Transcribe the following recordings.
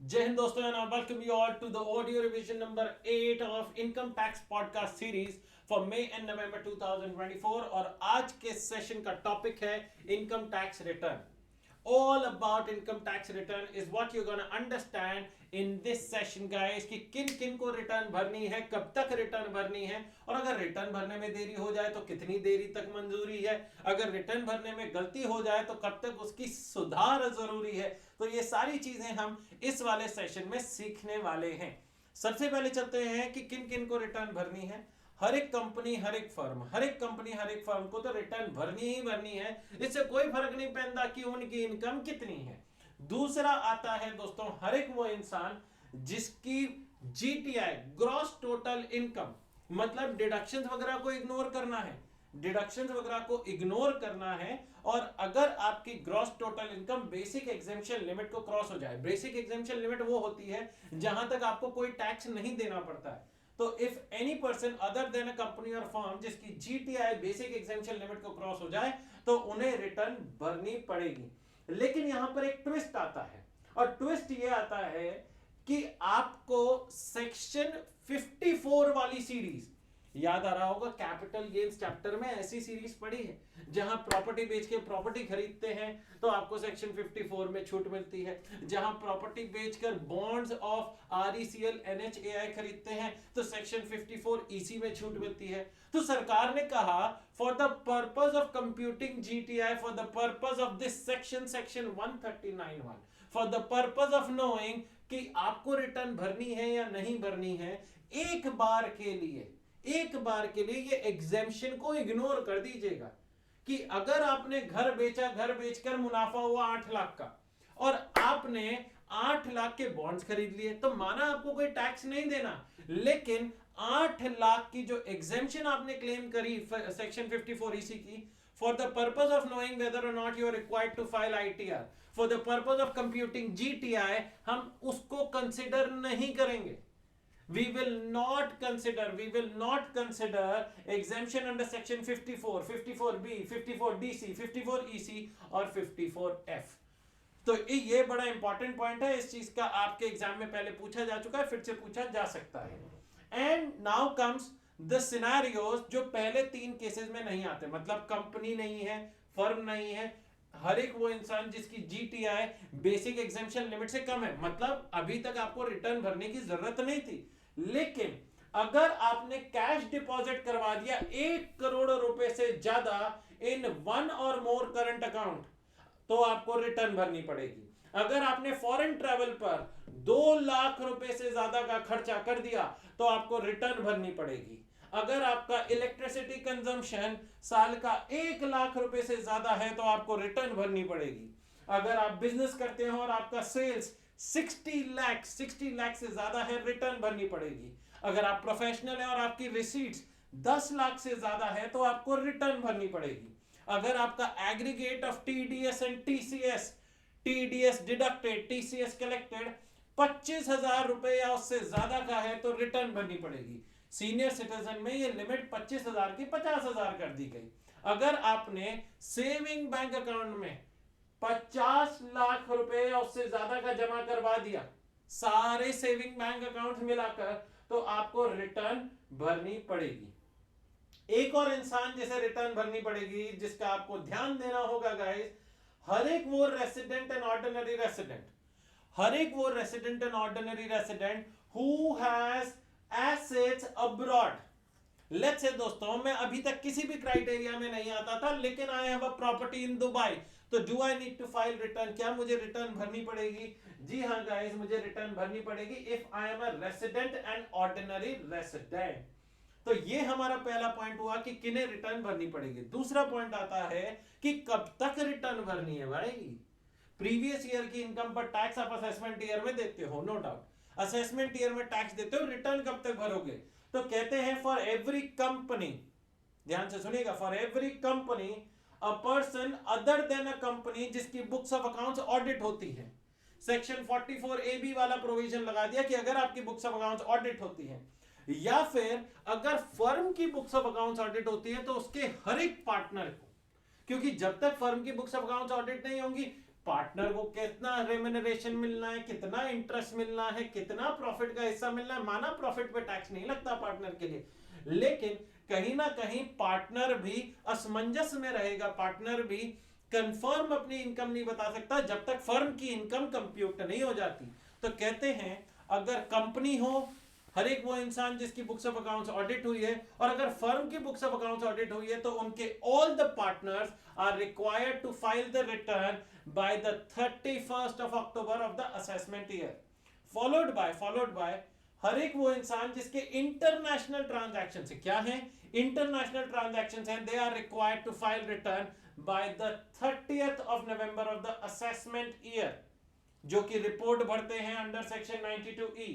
जय हिंद दोस्तों, and I welcome you all to the audio revision number 8 of Income Tax Podcast Series for May and November 2024। और आज के session का topic है income tax return. All about income tax return is what you're gonna understand in this session guys, कि किन किन को return भरनी है, कब तक रिटर्न भरनी है, और अगर रिटर्न भरने में देरी हो जाए तो कितनी देरी तक मंजूरी है, अगर रिटर्न भरने में गलती हो जाए तो कब तक उसकी सुधार जरूरी है। तो ये सारी चीजें हम इस वाले सेशन में सीखने वाले हैं। सबसे पहले चलते हैं कि किन किन को रिटर्न भरनी है। हर एक कंपनी, हर एक फर्म, हर एक कंपनी, हर एक फर्म को तो रिटर्न भरनी ही भरनी है। इससे कोई फर्क नहीं पड़ता कि उनकी इनकम कितनी है। दूसरा आता है दोस्तों, हर एक वो इंसान जिसकी जीटीआई, ग्रॉस टोटल इनकम, मतलब डिडक्शंस वगैरह को इग्नोर करना है, डिडक्शंस वगैरह को इग्नोर करना है। और अगर आपकी gross total income basic exemption limit को क्रॉस हो जाए, बेसिक एग्जेम्पशन लिमिट वो होती है जहां तक आपको कोई टैक्स नहीं देना पड़ता है। तो if any person other than a company और फर्म जिसकी जीटीआई बेसिक एग्जेम्पशन लिमिट को क्रॉस हो जाए तो उन्हें रिटर्न भरनी पड़ेगी। लेकिन यहां पर एक ट्विस्ट आता है, और ट्विस्ट ये आता है कि आपको सेक्शन 54 वाली सीरीज याद आ रहा होगा, कैपिटल गेन्स चैप्टर में ऐसी सीरीज पढ़ी है जहां प्रॉपर्टी बेच के प्रॉपर्टी खरीदते हैं तो आपको सेक्शन 54 में छूट मिलती है, जहां प्रॉपर्टी बेचकर बॉन्ड्स ऑफ आरईसीएल एनएचएआई खरीदते हैं तो सेक्शन 54 ईसी में छूट मिलती है। तो सरकार ने कहा for the purpose of computing GTI, for the purpose of this section, section 139(1), for the purpose of knowing कि आपको रिटर्न भरनी है या नहीं भरनी है, एक बार के लिए ये एग्जेम्पशन को इग्नोर कर दीजिएगा कि अगर आपने घर बेचा, घर बेचकर मुनाफा हुआ 8 लाख का और आपने 8 लाख के बॉन्ड्स खरीद लिए तो माना आपको कोई टैक्स नहीं देना, लेकिन 8 लाख की जो एग्जेम्पशन आपने क्लेम करी सेक्शन 54 ईसी की, for the purpose of knowing whether or not you are required to file ITR, for the purpose of computing GTI, हम उसको कंसिडर नहीं करेंगे। We will not consider exemption under section 54, 54B, 54DC, 54EC और 54F। तो ये बड़ा important point है, इस चीज का आपके एग्जाम में पहले पूछा जा चुका है, फिर से पूछा जा सकता है। And now comes the scenarios जो पहले 3 केसेस में नहीं आते, मतलब कंपनी नहीं है, फर्म नहीं है, हर एक वो इंसान जिसकी जीटीआई बेसिक एग्जेम्पशन लिमिट से कम है, मतलब अभी तक आपको रिटर्न भरने की जरूरत नहीं थी। लेकिन अगर आपने कैश डिपॉजिट करवा दिया 1 करोड़ रुपए से ज्यादा इन 1 और मोर करंट अकाउंट तो आपको रिटर्न भरनी पड़ेगी। अगर आपने फॉरेन ट्रैवल पर 2 लाख रुपए से ज्यादा का खर्चा कर दिया तो आपको रिटर्न भरनी पड़ेगी। अगर आपका इलेक्ट्रिसिटी कंजम्पशन साल का 1 लाख रुपए से ज्यादा है तो आपको रिटर्न भरनी पड़ेगी। अगर आप बिजनेस करते हो और आपका सेल्स 60 लाख से ज्यादा है, रिटर्न भरनी पड़ेगी। अगर आप प्रोफेशनल हैं और आपकी रिसीट्स 10 लाख से ज्यादा है तो आपको रिटर्न भरनी पड़ेगी। अगर आपका aggregate of TDS and TCS, TDS deducted, TCS collected 25,000 रुपए या उससे ज्यादा का है तो रिटर्न भरनी पड़ेगी। सीनियर सिटीजन में ये लिमिट 25,000 की 50,000 कर दी गई। अगर आपने सेविंग बैंक अकाउंट में 50 लाख रुपए या उससे ज्यादा का जमा करवा दिया, सारे सेविंग बैंक अकाउंट मिलाकर, तो आपको रिटर्न भरनी पड़ेगी। एक और इंसान जिसे रिटर्न भरनी पड़ेगी, जिसका आपको ध्यान देना होगा गाइस, हर एक वो रेसिडेंट एंड ऑर्डिनरी रेसिडेंट, हर एक वो resident and ordinary resident who has assets abroad. Let's say दोस्तों, मैं अभी तक किसी भी क्राइटेरिया में नहीं आता था, लेकिन I have a property in Dubai, तो do I need to file return? क्या मुझे रिटर्न भरनी पड़ेगी? जी हाँ गाइस, मुझे रिटर्न भरनी पड़ेगी if I am a resident and ordinary resident. तो ये हमारा पहला पॉइंट हुआ कि किन्हें रिटर्न भरनी पड़ेगी। दूसरा पॉइंट आता है कि कब तक रिटर्न भरनी है भाई। प्रीवियस ईयर की इनकम पर टैक्स आप असेसमेंट ईयर में देते हो, नो डाउट, असेसमेंट ईयर में टैक्स देते हो, रिटर्न कब तक भरोगे? तो कहते हैं फॉर एवरी कंपनी, ध्यान से सुनिएगा, for every company a person other than a company जिसकी बुक्स ऑफ अकाउंट्स ऑडिट होती है। सेक्शन 44AB वाला प्रोविजन लगा दिया कि अगर आपकी बुक्स ऑफ अकाउंट्स ऑडिट होती है, या फिर अगर फर्म की बुक्स ऑफ अकाउंट्स ऑडिट होती है तो उसके हर एक पार्टनर को, क्योंकि जब तक फर्म की बुक्स ऑफ अकाउंट्स ऑडिट नहीं होंगी पार्टनर को कितना रेम्यूनरेशन मिलना है, कितना इंटरेस्ट मिलना है, कितना प्रॉफिट का हिस्सा मिलना है। माना प्रॉफिट पे टैक्स नहीं लगता पार्टनर के लिए, लेकिन कहीं ना कहीं पार्टनर भी असमंजस में रहेगा, पार्टनर भी कंफर्म अपनी इनकम नहीं बता सकता जब तक फर्म की इनकम कंप्यूट नहीं हो जाती। तो कहते हैं अगर कंपनी हो, हर एक वो इंसान जिसकी बुक्स ऑफ अकाउंट्स ऑडिट हुई है, और अगर फर्म की बुक्स ऑफ अकाउंट्स ऑडिट हुई है, तो उनके all the partners are required to file the return by the 31st of October of the assessment year, followed by हर एक वो इंसान जिसके इंटरनेशनल ट्रांजैक्शन है, क्या है इंटरनेशनल ट्रांजैक्शंस हैं, they are required to file return by the 30th of November of the assessment year, जो कि रिपोर्ट भरते हैं under section 92E।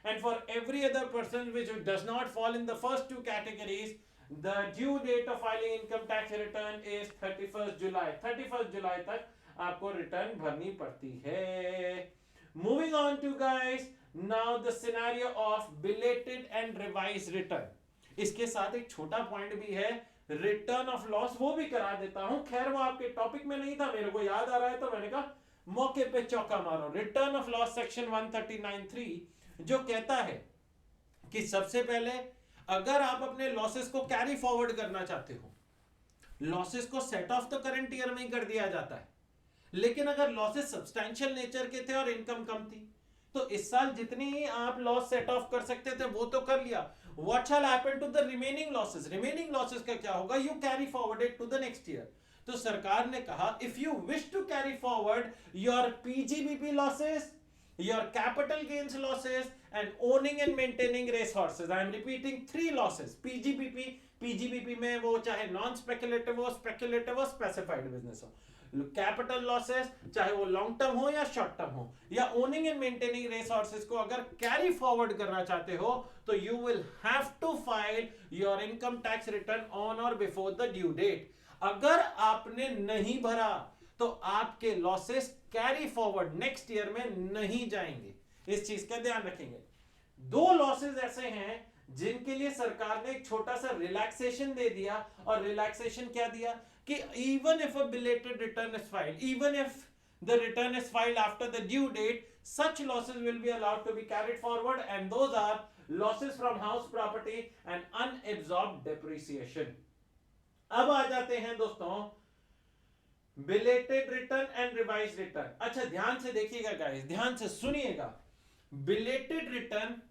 And for every other person which does not fall in the first two categories, the due date of filing income tax return is 31st July। 31st July तक आपको return भरनी पड़ती है। Moving on to guys, now the scenario of belated and revised return। इसके साथ एक छोटा point भी है, रिटर्न ऑफ लॉस, वो भी करा देता हूं। खैर वो आपके टॉपिक में नहीं था, मेरे को याद आ रहा है तो मैंने कहा मौके पे चौका मारो। रिटर्न ऑफ लॉस सेक्शन 139(3) जो कहता है कि सबसे पहले अगर आप अपने लॉसेस को कैरी फॉरवर्ड करना चाहते हो, लॉसेस को सेट ऑफ तो करंट ईयर में ही कर दिया जाता है, लेकिन अगर लॉसेस सब्सटैंशियल नेचर के थे और इनकम कम थी, तो इस साल जितनी ही आप लॉस सेट ऑफ कर सकते थे वो तो कर लिया। What shall happen to the remaining losses? Remaining losses का क्या होगा? You carry forwarded to the next year. तो सरकार ने कहा if you wish to carry forward your PGBP losses, your capital gains losses, and owning and maintaining race horses, I am repeating 3 losses, PGBP में वो चाहे non speculative हो, speculative हो, specified business हो, कैपिटल लॉसेस चाहे वो long term हो या शॉर्ट टर्म हो, या owning and maintaining race horses को अगर कैरी फॉरवर्ड करना चाहते हो तो you will have to file your income tax return on और बिफोर द ड्यू डेट। अगर आपने नहीं भरा तो आपके losses carry forward next year में नहीं जाएंगे, इस चीज का ध्यान रखेंगे। 2 लॉसेस ऐसे हैं जिनके लिए सरकार ने एक छोटा सा रिलैक्सेशन दे दिया, और रिलैक्सेशन क्या दिया कि even if a belated return is filed, even if the return is filed after the due date, such losses will be allowed to be carried forward, and those are losses from house property and unabsorbed depreciation। अब आ जाते हैं दोस्तों belated return and revise return. अच्छा ध्यान से देखिएगा guys, ध्यान से सुनिएगा। Belated return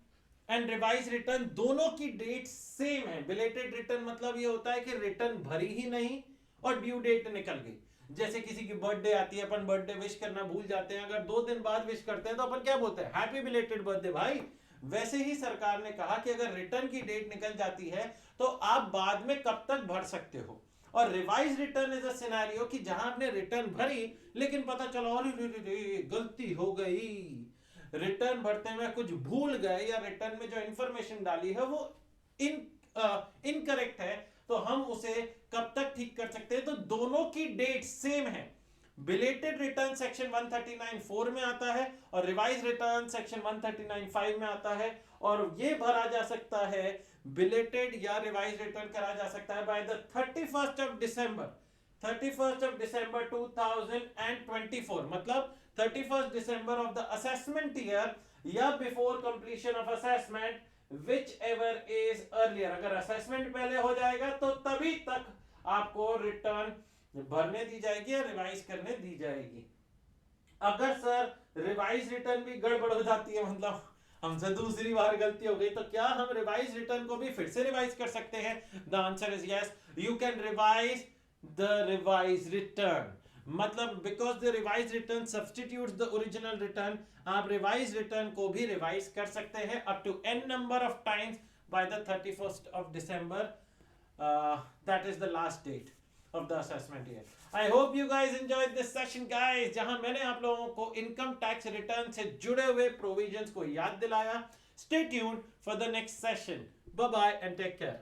and revise return दोनों की डेट सेम है। बिलेटेड रिटर्न मतलब ये होता है कि रिटर्न भरी ही नहीं और ड्यू डेट निकल गई। जैसे किसी की बर्थडे आती है, अपन बर्थडे विश करना भूल जाते हैं, अगर 2 दिन बाद विश करते हैं तो अपन क्या बोलते हैं? हैप्पी बिलेटेड बर्थडे भाई। वैसे ही सरकार ने कहा कि अगर रिटर्न की डेट निकल जाती है तो आप बाद में कब तक भर सकते हो। और revise return is a scenario कि जहां आपने रिटर्न भरी लेकिन पता चला अरे गलती हो गई, रिटर्न भरते में कुछ भूल गए, या रिटर्न में जो इंफॉर्मेशन डाली है वो इनकरेक्ट है, तो हम उसे कब तक ठीक कर सकते हैं? तो दोनों की डेट सेम है। बिलेटेड रिटर्न सेक्शन 139(4) में आता है और रिवाइज रिटर्न सेक्शन 139(5) में आता है, और ये भरा जा सकता है, बिलेटेड या रिवाइज रिटर्न करा जा सकता है bye the 31st of December 2024, मतलब 31st December of the assessment year या before completion of assessment, whichever is earlier। अगर असेसमेंट पहले हो जाएगा तो तभी तक आपको रिटर्न भरने दी जाएगी या रिवाइज करने दी जाएगी। अगर सर रिवाइज रिटर्न भी गड़बड़ हो जाती है, मतलब हमसे दूसरी बार गलती हो गई, तो क्या हम रिवाइज रिटर्न को भी फिर से रिवाइज कर सकते हैं? The answer is yes, you can revise the revise return. मतलब because the revise return substitutes the original return, आप रिवाइज रिटर्न को भी रिवाइज कर सकते हैं up to n number of times by the 31st of December, that is the last date of the assessment year। I hope you guys enjoyed this session guys, जहां मैंने आप लोगों को इनकम टैक्स रिटर्न से जुड़े हुए provisions को याद दिलाया। Stay tuned for the next session। Bye bye and take care।